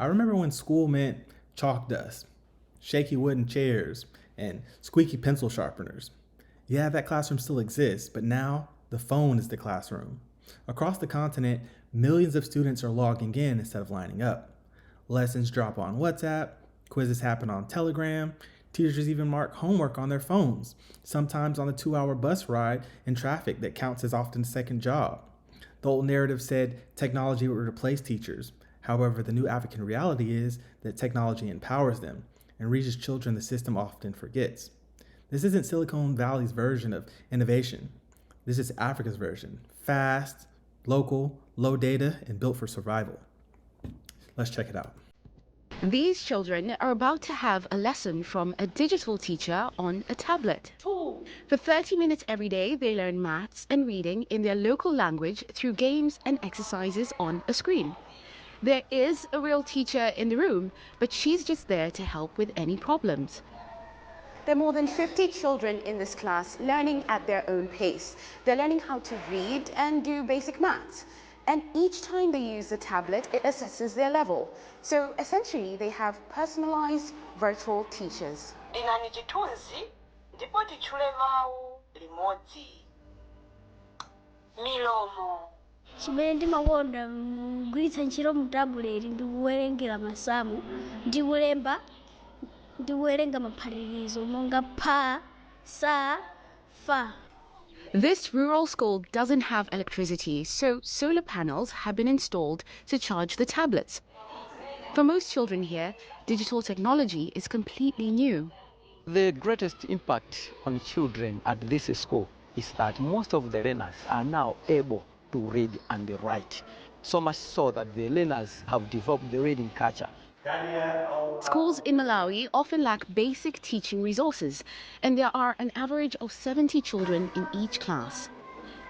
I remember when school meant chalk dust, shaky wooden chairs, and squeaky pencil sharpeners. Yeah, that classroom still exists, but now the phone is the classroom. Across the continent, millions of students are logging in instead of lining up. Lessons drop on WhatsApp, quizzes happen on Telegram, teachers even mark homework on their phones, sometimes on a 2-hour bus ride in traffic that counts as often a second job. The old narrative said technology would replace teachers. However, the new African reality is that technology empowers them and reaches children the system often forgets. This isn't Silicon Valley's version of innovation. This is Africa's version. Fast, local, low data, and built for survival. Let's check it out. These children are about to have a lesson from a digital teacher on a tablet. For 30 minutes every day, they learn maths and reading in their local language through games and exercises on a screen. There is a real teacher in the room, but she's just there to help with any problems. There are more than 50 children in this class learning at their own pace. They're learning how to read and do basic maths. And each time they use the tablet, it assesses their level. So essentially, they have personalized virtual teachers. Ndinani chitunzi ndipo tichule mawu limodzi. Milomo. Chimene ndimakonda kugwiritsa ntchito mu tablet ndi kuwerengera masamu, ndi kuwerenga maphatikizo monga pha, sa, fa. This rural school doesn't have electricity, so solar panels have been installed to charge the tablets. For most children here, digital technology is completely new. The greatest impact on children at this school is that most of the learners are now able to read and write, so much so that the learners have developed the reading culture. Schools in Malawi often lack basic teaching resources, and there are an average of 70 children in each class.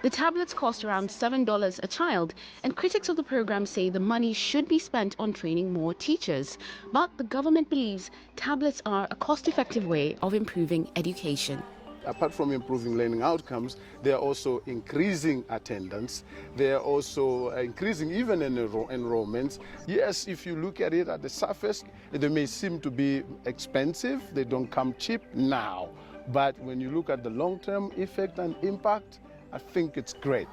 The tablets cost around $7 a child, and critics of the program say the money should be spent on training more teachers. But the government believes tablets are a cost-effective way of improving education. Apart from improving learning outcomes, they are also increasing attendance. They are also increasing even enrollments. Yes, if you look at it at the surface, they may seem to be expensive. They don't come cheap now. But when you look at the long-term effect and impact, I think it's great.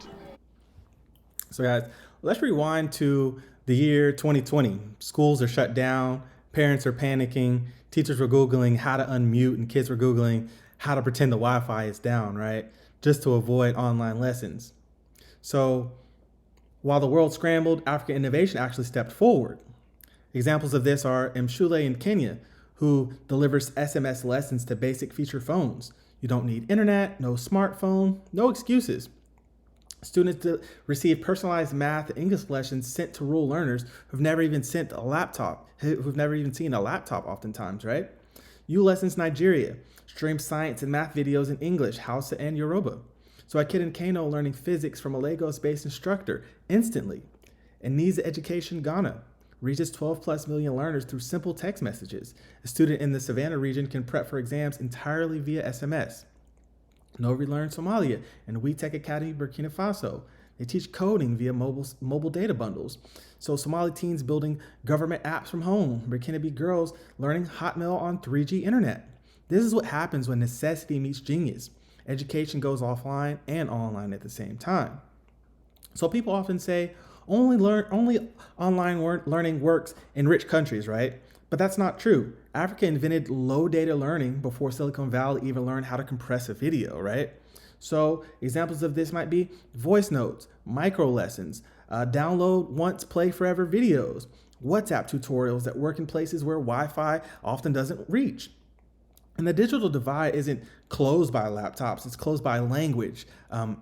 So guys, let's rewind to the year 2020. Schools are shut down, parents are panicking, teachers were Googling how to unmute, and kids were Googling how to pretend the Wi-Fi is down, right? Just to avoid online lessons. So while the world scrambled, African innovation actually stepped forward. Examples of this are Mshule in Kenya, who delivers SMS lessons to basic feature phones. You don't need internet, no smartphone, no excuses. Students receive personalized math and English lessons sent to rural learners who've never even seen a laptop oftentimes, right? U-Lessons Nigeria streams science and math videos in English, Hausa, and Yoruba. So a kid in Kano learning physics from a Lagos-based instructor instantly. And Niza Education Ghana reaches 12+ million learners through simple text messages. A student in the Savannah region can prep for exams entirely via SMS. Know Relearn Somalia and We Tech Academy Burkina Faso. They teach coding via mobile data bundles. So Somali teens building government apps from home. Burkinabe girls learning Hotmail on 3G internet. This is what happens when necessity meets genius. Education goes offline and online at the same time. So people often say only online learning works in rich countries, right? But that's not true. Africa invented low data learning before Silicon Valley even learned how to compress a video, right? So examples of this might be voice notes, micro lessons, download once, play forever videos, WhatsApp tutorials that work in places where Wi-Fi often doesn't reach. And the digital divide isn't closed by laptops, it's closed by language,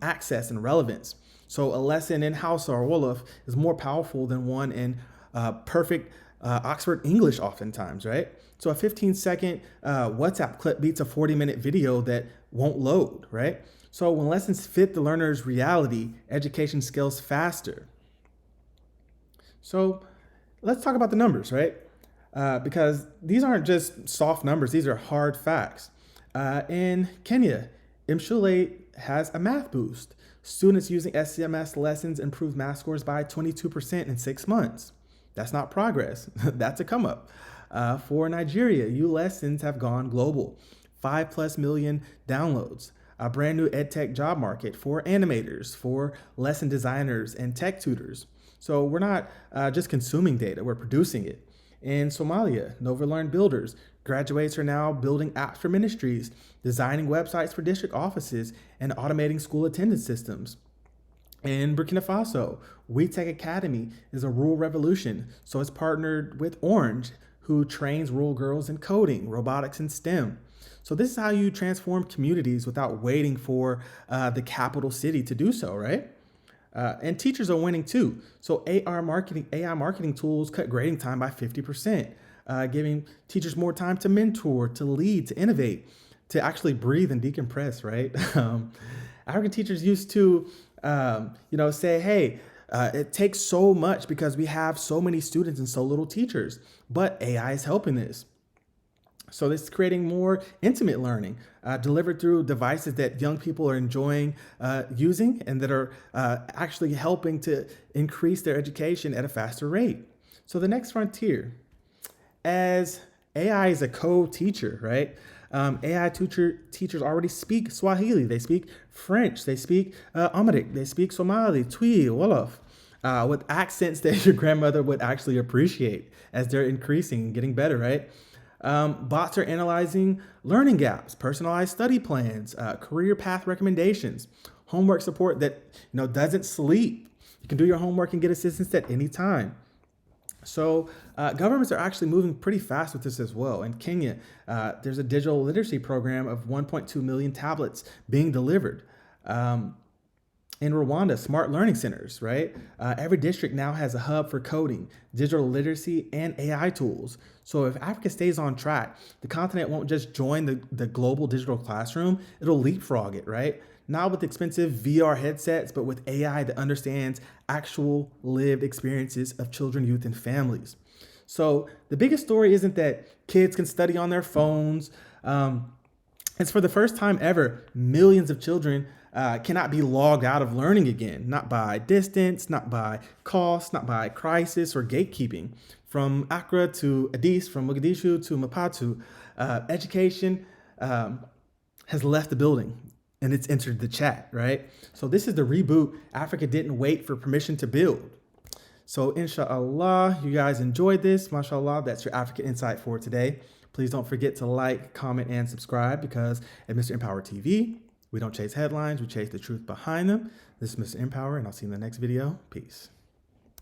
access, and relevance. So a lesson in Hausa or Wolof is more powerful than one in perfect Oxford English oftentimes, right? So a 15-second WhatsApp clip beats a 40-minute video that won't load, right? So when lessons fit the learner's reality, education scales faster. So let's talk about the numbers, right? Because these aren't just soft numbers, these are hard facts. In Kenya, Mshule has a math boost. Students using SMS lessons improved math scores by 22% in 6 months. That's not progress. That's a come up. For Nigeria, lessons have gone global. 5+ million downloads. A brand new edtech job market for animators, for lesson designers and tech tutors. So we're not just consuming data, we're producing it. In Somalia, Nova Learn builders, graduates are now building apps for ministries, designing websites for district offices, and automating school attendance systems. In Burkina Faso, We Tech Academy is a rural revolution, so it's partnered with Orange, who trains rural girls in coding, robotics, and STEM. So this is how you transform communities without waiting for the capital city to do so, right? And teachers are winning too. So AI marketing tools cut grading time by 50%, giving teachers more time to mentor, to lead, to innovate, to actually breathe and decompress, right? African teachers used to, say, hey, it takes so much because we have so many students and so little teachers, but AI is helping this. So this is creating more intimate learning delivered through devices that young people are enjoying using and that are actually helping to increase their education at a faster rate. So the next frontier, as AI is a co-teacher, right? AI teachers already speak Swahili, they speak French, they speak Amharic, they speak Somali, Twi, Wolof, with accents that your grandmother would actually appreciate as they're increasing and getting better, right? Bots are analyzing learning gaps, personalized study plans, career path recommendations, homework support that doesn't sleep. You can do your homework and get assistance at any time. So governments are actually moving pretty fast with this as well. In Kenya, there's a digital literacy program of 1.2 million tablets being delivered. In Rwanda, smart learning centers, right? Every district now has a hub for coding, digital literacy, and AI tools. So if Africa stays on track, the continent won't just join the global digital classroom, it'll leapfrog it, right? Not with expensive VR headsets, but with AI that understands actual lived experiences of children, youth, and families. So the biggest story isn't that kids can study on their phones. It's for the first time ever, millions of children cannot be logged out of learning again, not by distance, not by cost, not by crisis or gatekeeping. From Accra to Addis, from Mogadishu to Mapatu, education has left the building and it's entered the chat, right? So this is the reboot Africa didn't wait for permission to build. So inshallah, you guys enjoyed this. MashaAllah, that's your Africa Insight for today. Please don't forget to like, comment, and subscribe because at Mr. Empower TV, we don't chase headlines, we chase the truth behind them. This is Mr. Empower, and I'll see you in the next video. Peace.